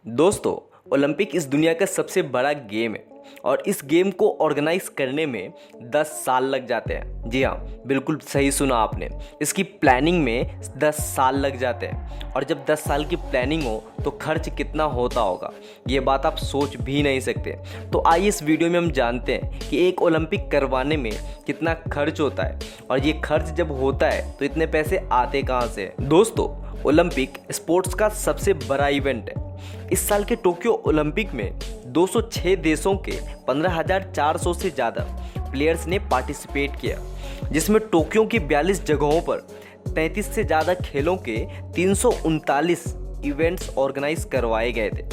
दोस्तों, ओलंपिक इस दुनिया का सबसे बड़ा गेम है और इस गेम को ऑर्गेनाइज करने में 10 साल लग जाते हैं। जी हाँ, बिल्कुल सही सुना आपने। इसकी प्लानिंग में 10 साल लग जाते हैं और जब 10 साल की प्लानिंग हो तो खर्च कितना होता होगा, ये बात आप सोच भी नहीं सकते। तो आइए इस वीडियो में हम जानते हैं कि एक ओलंपिक करवाने में कितना खर्च होता है और ये खर्च जब होता है तो इतने पैसे आते कहाँ से। दोस्तों, ओलंपिक स्पोर्ट्स का सबसे बड़ा इवेंट है। इस साल के टोक्यो ओलंपिक में 206 देशों के 15,400 से ज़्यादा प्लेयर्स ने पार्टिसिपेट किया, जिसमें टोक्यो की 42 जगहों पर 33 से ज़्यादा खेलों के 339 इवेंट्स ऑर्गेनाइज करवाए गए थे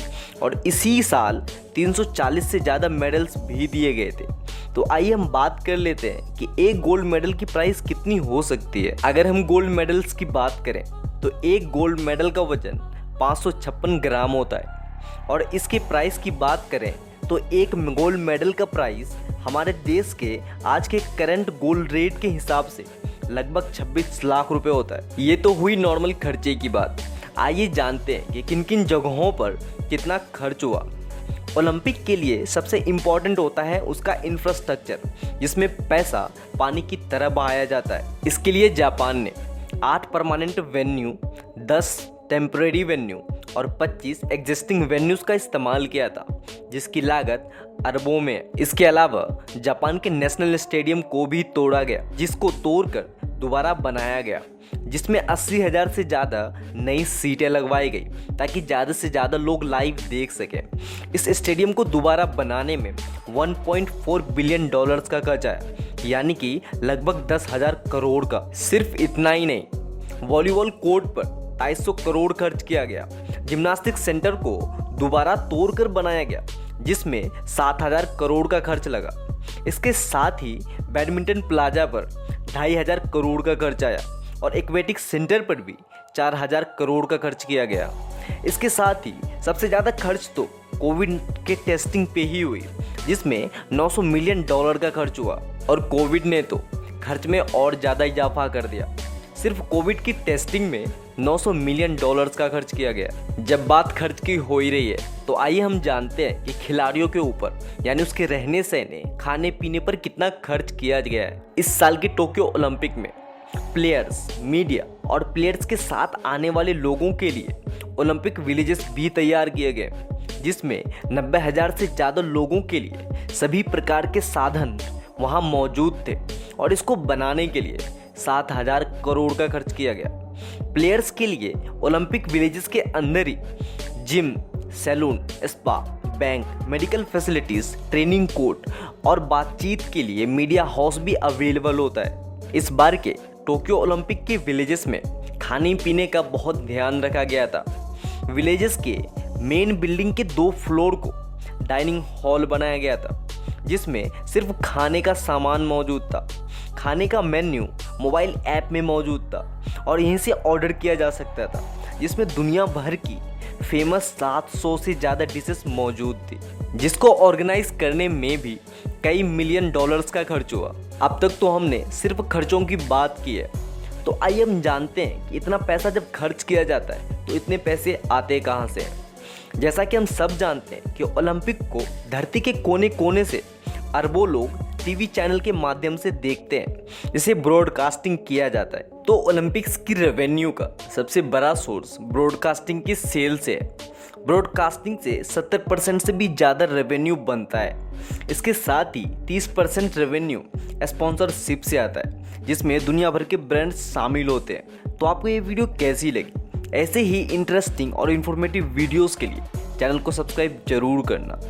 और इसी साल 340 से ज़्यादा मेडल्स भी दिए गए थे। तो आइए हम बात कर लेते हैं कि एक गोल्ड मेडल की प्राइस कितनी हो सकती है। अगर हम गोल्ड मेडल्स की बात करें तो एक गोल्ड मेडल का वजन 556 ग्राम होता है और इसके प्राइस की बात करें तो एक गोल्ड मेडल का प्राइस हमारे देश के आज के करंट गोल्ड रेट के हिसाब से लगभग 26 लाख रुपए होता है। ये तो हुई नॉर्मल खर्चे की बात। आइए जानते हैं कि किन किन जगहों पर कितना खर्च हुआ। ओलंपिक के लिए सबसे इम्पॉर्टेंट होता है उसका इंफ्रास्ट्रक्चर, जिसमें पैसा पानी की तरह बहाया जाता है। इसके लिए जापान ने 8 परमानेंट वेन्यू, 10 टेम्परेरी वेन्यू और 25 एग्जिस्टिंग वेन्यूज़ का इस्तेमाल किया था, जिसकी लागत अरबों में है। इसके अलावा जापान के नेशनल स्टेडियम को भी तोड़ा गया, जिसको तोड़कर दोबारा बनाया गया, जिसमें 80,000 से ज़्यादा नई सीटें लगवाई गई ताकि ज़्यादा से ज़्यादा लोग लाइव देख सकें। इस स्टेडियम को दोबारा बनाने में 1.4 बिलियन डॉलर्स का खर्च आया, यानी कि लगभग 10,000 करोड़ का। सिर्फ इतना ही नहीं, वॉलीबॉल कोर्ट पर 250 करोड़ खर्च किया गया। जिम्नास्टिक सेंटर को दोबारा तोड़कर बनाया गया, जिसमें 7,000 करोड़ का खर्च लगा। इसके साथ ही बैडमिंटन प्लाजा पर 2,500 करोड़ का खर्च आया और एक्वेटिक सेंटर पर भी 4,000 करोड़ का खर्च किया गया। इसके साथ ही सबसे ज़्यादा खर्च तो कोविड के टेस्टिंग पे ही हुई, जिसमें 900 मिलियन डॉलर का खर्च हुआ और कोविड ने तो खर्च में और ज़्यादा इजाफा कर दिया। सिर्फ कोविड की टेस्टिंग में 900 मिलियन डॉलर्स का खर्च किया गया। जब बात खर्च की हो ही रही है तो आइए हम जानते हैं कि खिलाड़ियों के ऊपर यानी उसके रहने सहने, खाने पीने पर कितना खर्च किया गया है। इस साल के टोक्यो ओलंपिक में प्लेयर्स, मीडिया और प्लेयर्स के साथ आने वाले लोगों के लिए ओलंपिक विलेजेस भी तैयार किए गए, जिसमें 90,000 से ज़्यादा लोगों के लिए सभी प्रकार के साधन वहाँ मौजूद थे और इसको बनाने के लिए 7,000 करोड़ का खर्च किया गया। प्लेयर्स के लिए ओलंपिक विलेजेस के अंदर ही gym, salon, spa, bank, medical facilities, training court और बातचीत के लिए मीडिया हाउस भी अवेलेबल होता है। इस बार के टोक्यो ओलंपिक के विलेजेस में खाने पीने का बहुत ध्यान रखा गया था। विलेजेस के मेन बिल्डिंग के 2 फ्लोर को डाइनिंग हॉल बनाया गया था, जिसमें सिर्फ खाने का सामान मौजूद था। खाने का मेन्यू मोबाइल ऐप में मौजूद था और यहीं से ऑर्डर किया जा सकता था, जिसमें दुनिया भर की फेमस 700 से ज़्यादा डिशेस मौजूद थी, जिसको ऑर्गेनाइज करने में भी कई मिलियन डॉलर्स का खर्च हुआ। अब तक तो हमने सिर्फ खर्चों की बात की है, तो आइए हम जानते हैं कि इतना पैसा जब खर्च किया जाता है तो इतने पैसे आते कहाँ से हैं। जैसा कि हम सब जानते हैं कि ओलंपिक को धरती के कोने कोने से अरबों लोग टीवी चैनल के माध्यम से देखते हैं, जिसे ब्रॉडकास्टिंग किया जाता है। तो ओलंपिक्स की रेवेन्यू का सबसे बड़ा सोर्स ब्रॉडकास्टिंग की सेल से है। ब्रॉडकास्टिंग से 70% से भी ज़्यादा रेवेन्यू बनता है। इसके साथ ही 30% रेवेन्यू स्पॉन्सरशिप से आता है, जिसमें दुनिया भर के ब्रांड्स शामिल होते हैं। तो आपको ये वीडियो कैसी लगी? ऐसे ही इंटरेस्टिंग और इन्फॉर्मेटिव वीडियोज़ के लिए चैनल को सब्सक्राइब जरूर करना।